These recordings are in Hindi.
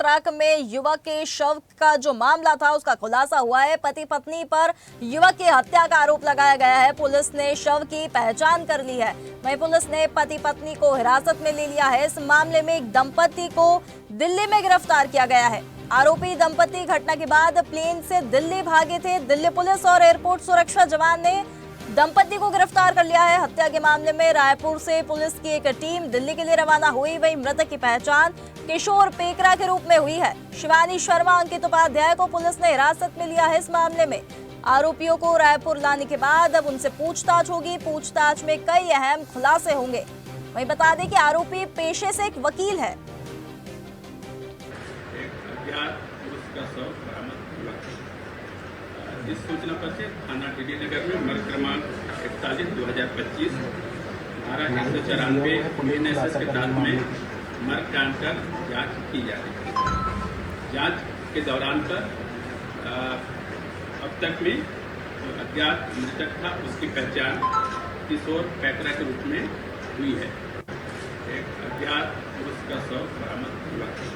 ट्रक में युवक के शव का जो मामला था उसका खुलासा हुआ है। पति पत्नी पर युवक की हत्या का आरोप लगाया गया है। पुलिस ने शव की पहचान कर ली है। वहीं पुलिस ने पति पत्नी को हिरासत में ले लिया है। इस मामले में एक दंपति को दिल्ली में गिरफ्तार किया गया है। आरोपी दंपति घटना के बाद प्लेन से दिल्ली भागे थे। दिल्ली पुलिस और एयरपोर्ट सुरक्षा जवान ने दंपति को गिरफ्तार कर लिया है। हत्या के मामले में रायपुर से पुलिस की एक टीम दिल्ली के लिए रवाना हुई। वहीं मृतक की पहचान किशोर पेकरा के रूप में हुई है। शिवानी शर्मा अंकित उपाध्याय को पुलिस ने हिरासत में लिया है। इस मामले में आरोपियों को रायपुर लाने के बाद अब उनसे पूछताछ होगी। पूछताछ में कई अहम खुलासे होंगे। वहीं बता दें कि आरोपी पेशे से एक वकील है। इस सूचना पर से थाना टीडी नगर में मर्ग क्रमांक 41/2025 धारा 194 NSS के तहत में मर्ग जानकर जांच की जा रही है। जांच के दौरान पर अब तक में जो अज्ञात मृतक था उसकी पहचान किशोर पैकरा के रूप में हुई है। एक अज्ञात पुरुष का शव बरामद हुआ है।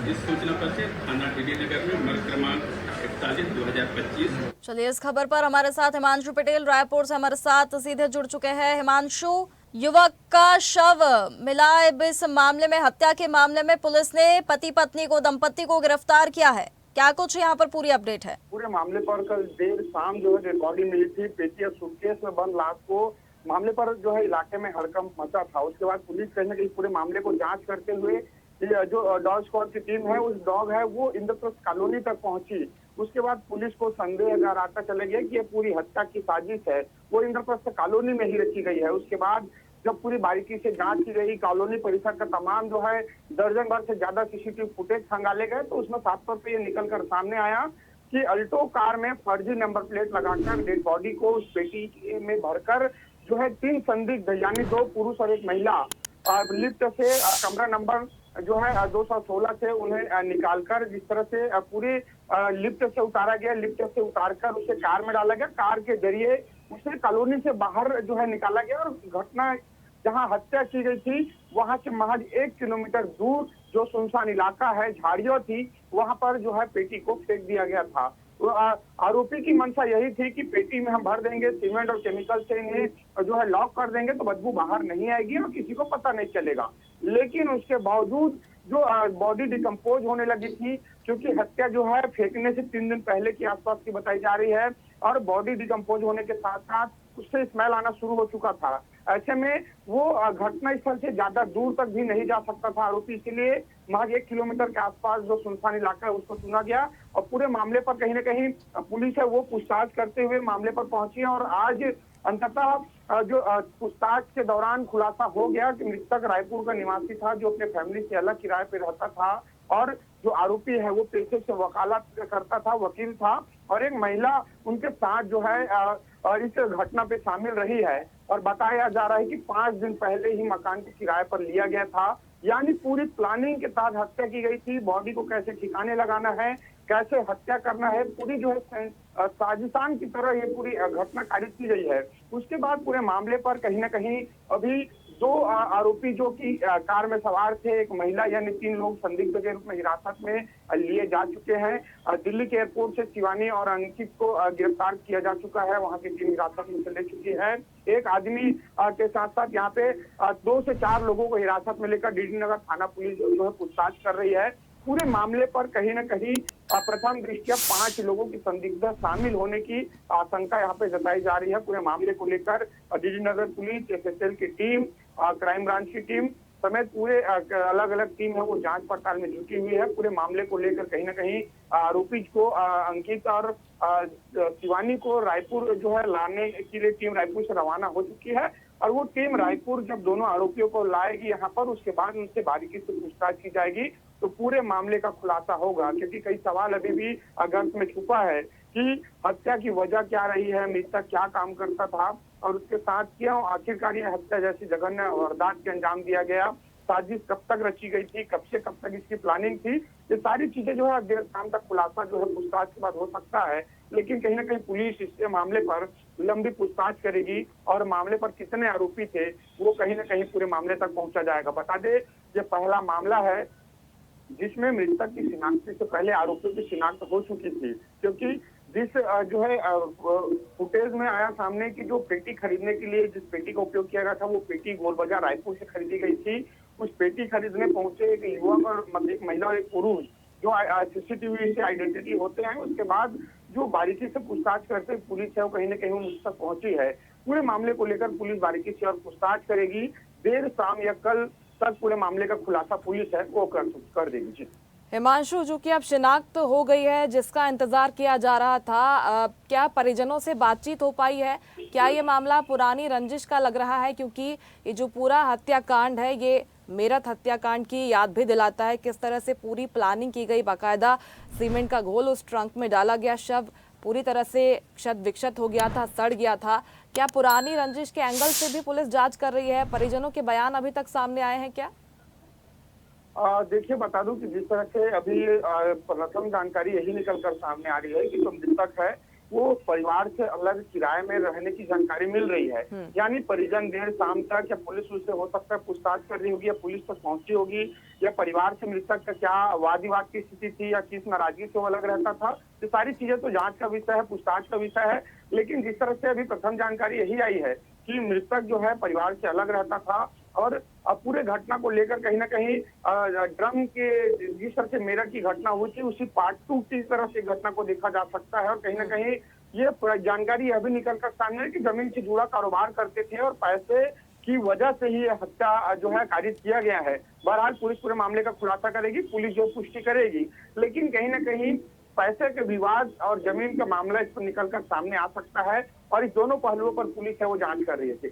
इस सूचना पर से थाना टीडी नगर में मर्ग क्रमांक 41/2025। चलिए, इस खबर पर हमारे साथ हिमांशु पटेल रायपुर से हमारे साथ सीधे जुड़ चुके हैं। हिमांशु, युवक का शव मिला। इस मामले में, हत्या के मामले में पुलिस ने पति पत्नी को, दंपति को गिरफ्तार किया है। क्या कुछ यहाँ पर पूरी अपडेट है? पूरे मामले पर कल देर शाम जो है डेड बॉडी मिली थी। पेटी और सूटकेस में बंद लाश को मामले पर जो है इलाके में हड़कंप मचा था। उसके बाद पुलिस कहीं ना कहीं पूरे मामले को जांच करते हुए जो डॉग स्क्वाड की टीम है, उस डॉग है वो इंद्रप्रस्थ कॉलोनी तक पहुंची। उसके बाद पुलिस को संदेह अगर आता चले गया कि ये पूरी हत्या की साजिश है, वो इंद्रप्रस्थ कॉलोनी में ही रची गई है। उसके बाद जब पूरी बारीकी से जांच की गई, कॉलोनी परिसर का तमाम जो है दर्जन भर से ज्यादा सीसीटीवी फुटेज खंगाले गए, तो उसमें साफ तौर पर ये निकल कर सामने आया कि अल्टो कार में फर्जी नंबर प्लेट लगाकर डेड बॉडी को उस पेटी में भरकर जो है 3 संदिग्ध यानी 2 पुरुष और 1 महिला लिफ्ट से कमरा नंबर जो है 216 से उन्हें निकालकर जिस तरह से पूरी लिफ्ट से उतारा गया, लिफ्ट से उतारकर उसे कार में डाला गया। कार के जरिए उसे कॉलोनी से बाहर जो है निकाला गया और घटना जहां हत्या की गई थी वहां से महज 1 किलोमीटर दूर जो सुनसान इलाका है, झाड़ियों थी, वहां पर जो है पेटी को फेंक दिया गया था। तो आरोपी की मंशा यही थी कि पेटी में हम भर देंगे सीमेंट और केमिकल से, इन्हें जो है लॉक कर देंगे तो बदबू बाहर नहीं आएगी और किसी को पता नहीं चलेगा। लेकिन उसके बावजूद जो बॉडी डिकम्पोज होने लगी थी, क्योंकि हत्या जो है फेंकने से 3 दिन पहले के आसपास की बताई जा रही है, और बॉडी डिकम्पोज होने के साथ साथ उससे स्मेल आना शुरू हो चुका था। ऐसे में वो घटना स्थल से ज्यादा दूर तक भी नहीं जा सकता था आरोपी, इसीलिए महज 1 किलोमीटर के आसपास जो सुनसान इलाका है उसको चुना गया। और पूरे मामले पर कहीं ना कहीं पुलिस है वो पूछताछ करते हुए मामले पर पहुंची है। और आज अंततः जो पूछताछ के दौरान खुलासा हो गया कि मृतक रायपुर का निवासी था, जो अपने फैमिली से अलग किराए पे रहता था, और जो आरोपी है वो पेशे से वकालत करता था, वकील था, और एक महिला उनके साथ जो है इस घटना पे शामिल रही है। और बताया जा रहा है कि 5 दिन पहले ही मकान के किराए पर लिया गया था। यानी पूरी प्लानिंग के तहत हत्या की गई थी। बॉडी को कैसे ठिकाने लगाना है, कैसे हत्या करना है, पूरी जो है साजिशान की तरह ये पूरी घटना कारित की गई है। उसके बाद पूरे मामले पर कहीं ना कहीं अभी 2 आरोपी जो कि कार में सवार थे, एक महिला, यानी 3 लोग संदिग्ध के रूप में हिरासत में लिए जा चुके हैं। दिल्ली के एयरपोर्ट से शिवानी और अंकित को गिरफ्तार किया जा चुका है, वहां की टीम हिरासत में ले चुकी है। एक आदमी के साथ साथ यहाँ पे 2 से 4 लोगों को हिरासत में लेकर डीडी नगर थाना पुलिस जो है पूछताछ कर रही है। पूरे मामले पर कहीं न कहीं प्रथम दृष्टया 5 लोगों की संदिग्ध शामिल होने की आशंका यहाँ पे जताई जा रही है। पूरे मामले को लेकर डीडी नगर पुलिस, एफएसएल की टीम, क्राइम ब्रांच की टीम समेत पूरे अलग अलग टीम है वो जांच पड़ताल में जुटी हुई है। पूरे मामले को लेकर कहीं ना कहीं आरोपी को अंकित और शिवानी को रायपुर जो है लाने के लिए टीम रायपुर से रवाना हो चुकी है। और वो टीम रायपुर जब दोनों आरोपियों को लाएगी यहाँ पर, उसके बाद उनसे बारीकी से पूछताछ की जाएगी, तो पूरे मामले का खुलासा होगा। क्योंकि कई सवाल अभी भी गर्त में छुपा है कि हत्या की वजह क्या रही है, मृतक क्या काम करता था, और उसके साथ क्यों आखिरकार ये हत्या जैसी जघन्य वारदात के अंजाम दिया गया, साजिश कब तक रची गई थी, कब से कब तक इसकी प्लानिंग थी। ये सारी चीजें जो है देर शाम तक खुलासा जो है पूछताछ के बाद हो सकता है। लेकिन कहीं ना कहीं पुलिस इस मामले पर लंबी पूछताछ करेगी और मामले पर कितने आरोपी थे वो कहीं ना कहीं पूरे मामले तक पहुंचा जाएगा। बता दे ये पहला मामला है जिसमें मृतक की शिनाख्त से पहले आरोपियों की शिनाख्त हो चुकी थी, क्योंकि जिस जो है फुटेज में आया सामने की जो पेटी खरीदने के लिए जिस पेटी का उपयोग किया गया था, वो पेटी गोल बाजार रायपुर से खरीदी गई थी। उस पेटी खरीदने पहुंचे एक युवक और मतलब एक महिला और एक पुरुष जो सीसीटीवी से आइडेंटिटी होते हैं। उसके बाद जो बारीकी से पूछताछ करते पुलिस है वो कहीं ना कहीं मुझ तक पहुंची है। पूरे मामले को लेकर पुलिस बारीकी से और पूछताछ करेगी। देर शाम या कल तक पूरे मामले का खुलासा पुलिस है वो कर देगी। जी हिमांशु, जो कि अब शिनाख्त हो गई है, जिसका इंतजार किया जा रहा था, क्या परिजनों से बातचीत हो पाई है? क्या ये मामला पुरानी रंजिश का लग रहा है? क्योंकि ये जो पूरा हत्याकांड है ये मेरठ हत्याकांड की याद भी दिलाता है। किस तरह से पूरी प्लानिंग की गई, बाकायदा सीमेंट का घोल उस ट्रंक में डाला गया, शव पूरी तरह से क्षत विक्षत हो गया था, सड़ गया था। क्या पुरानी रंजिश के एंगल से भी पुलिस जांच कर रही है? परिजनों के बयान अभी तक सामने आए हैं क्या? देखिए, बता दूं कि जिस तरह से अभी प्रथम जानकारी यही निकल कर सामने आ रही है कि जो मृतक है वो परिवार से अलग किराए में रहने की जानकारी मिल रही है। यानी परिजन देर शाम तक या पुलिस उससे हो सकता है पूछताछ कर रही होगी या पुलिस तक पहुंची होगी, या परिवार से मृतक का क्या वाद विवाद की स्थिति थी या किस नाराजगी से वो अलग रहता था। ये सारी चीजें तो जांच का विषय है, पूछताछ का विषय है। लेकिन जिस तरह से अभी प्रथम जानकारी यही आई है कि मृतक जो है परिवार से अलग रहता था और पूरे घटना को लेकर कहीं ना कहीं ड्रम के जिस तरह से मेरठ की घटना हुई थी उसी पार्ट 2 की तरह से घटना को देखा जा सकता है। और कहीं ना कहीं ये जानकारी अभी निकल कर सामने है कि जमीन से जुड़ा कारोबार करते थे और पैसे की वजह से ही हत्या जो है कारित किया गया है। बहरहाल पुलिस पूरे मामले का खुलासा करेगी, पुलिस जो पुष्टि करेगी, लेकिन कहीं ना कहीं पैसे के विवाद और जमीन का मामला इस पर निकल कर सामने आ सकता है और इस दोनों पहलुओं पर पुलिस है वो जांच कर रही है।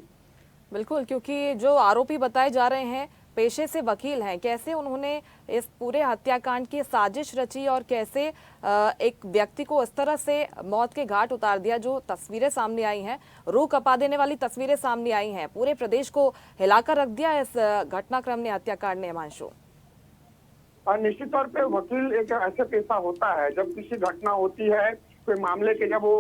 बिल्कुल, क्योंकि जो आरोपी बताए जा रहे हैं पेशे से वकील हैं, कैसे उन्होंने इस पूरे हत्याकांड की साजिश रची और कैसे एक व्यक्ति को इस तरह से मौत के घाट उतार दिया। जो तस्वीरें सामने आई हैं, रूह कपा देने वाली तस्वीरें सामने आई हैं, पूरे प्रदेश को हिलाकर रख दिया इस घटनाक्रम ने, हत्याकांड ने। हिमांशु, निश्चित तौर पे वकील एक ऐसा पेशा होता है जब किसी घटना होती है, कोई मामले के जब वो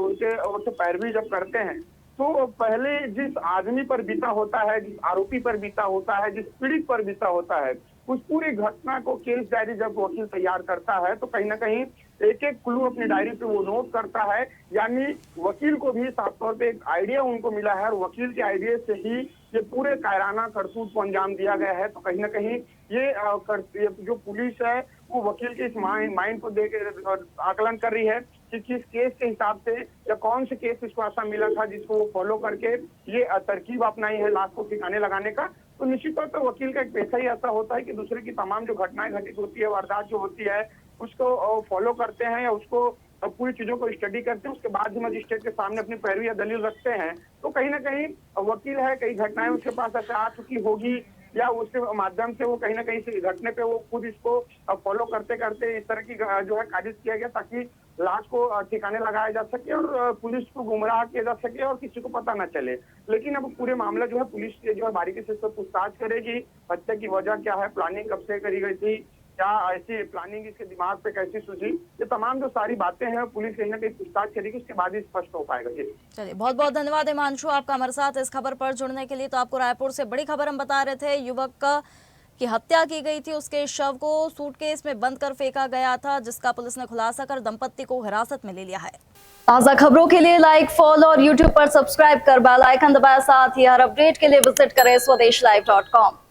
उनसे पैरवी जब करते हैं तो पहले जिस आदमी पर बीता होता है, जिस आरोपी पर बीता होता है, जिस पीड़ित पर बीता होता है, उस पूरी घटना को केस डायरी जब वकील तैयार करता है तो कहीं ना कहीं एक एक क्लू अपनी डायरी पे वो नोट करता है। यानी वकील को भी साफ तौर पे एक आइडिया उनको मिला है और वकील के आइडिया से ही ये पूरे कायराना करतूत को अंजाम दिया गया है। तो कहीं ना कहीं ये जो पुलिस है वो वकील के इस माइंड को देख आकलन कर रही है कि किस केस के हिसाब से या कौन से केस इसको ऐसा मिला था जिसको वो फॉलो करके ये तरकीब अपनाई है लाश को ठिकाने लगाने का। तो निश्चित तौर पर वकील का एक पेशा ही ऐसा होता है कि दूसरे की तमाम जो घटनाएं घटित होती है, वारदात जो होती है, उसको फॉलो करते हैं या उसको पूरी चीजों को स्टडी करते हैं, उसके बाद ही मजिस्ट्रेट के सामने अपनी पैरवी या दलील रखते हैं। तो कहीं ना कहीं वकील है, कई घटनाएं उसके पास ऐसे आ चुकी होगी या उसके माध्यम से वो कहीं ना कहीं से घटने पे वो खुद इसको फॉलो करते करते इस तरह की जो है कारिज किया गया ताकि लाश को ठिकाने लगाया जा सके और पुलिस को गुमराह किया जा सके और किसी को पता न चले। लेकिन अब पूरे मामला जो है पुलिस जो है बारीकी से पूछताछ करेगी, हत्या की वजह क्या है, प्लानिंग कब से करी गई थी, क्या ऐसी प्लानिंग इसके दिमाग पे कैसी सूझी, ये तमाम जो सारी बातें हैं पुलिस कहीं ना कहीं पूछताछ करेगी, उसके बाद ही स्पष्ट हो पाएगा। जी चलिए, बहुत बहुत धन्यवाद हिमांशु आपका हमारे साथ इस खबर पर जुड़ने के लिए। तो आपको रायपुर से बड़ी खबर हम बता रहे थे, युवक की हत्या की गई थी, उसके शव को सूटकेस में बंद कर फेंका गया था, जिसका पुलिस ने खुलासा कर दंपत्ति को हिरासत में ले लिया है। ताजा खबरों के लिए लाइक, फॉलो और यूट्यूब पर सब्सक्राइब कर बेल आइकन दबाएं। साथ ही हर अपडेट के लिए विजिट करें स्वदेशलाइव.com।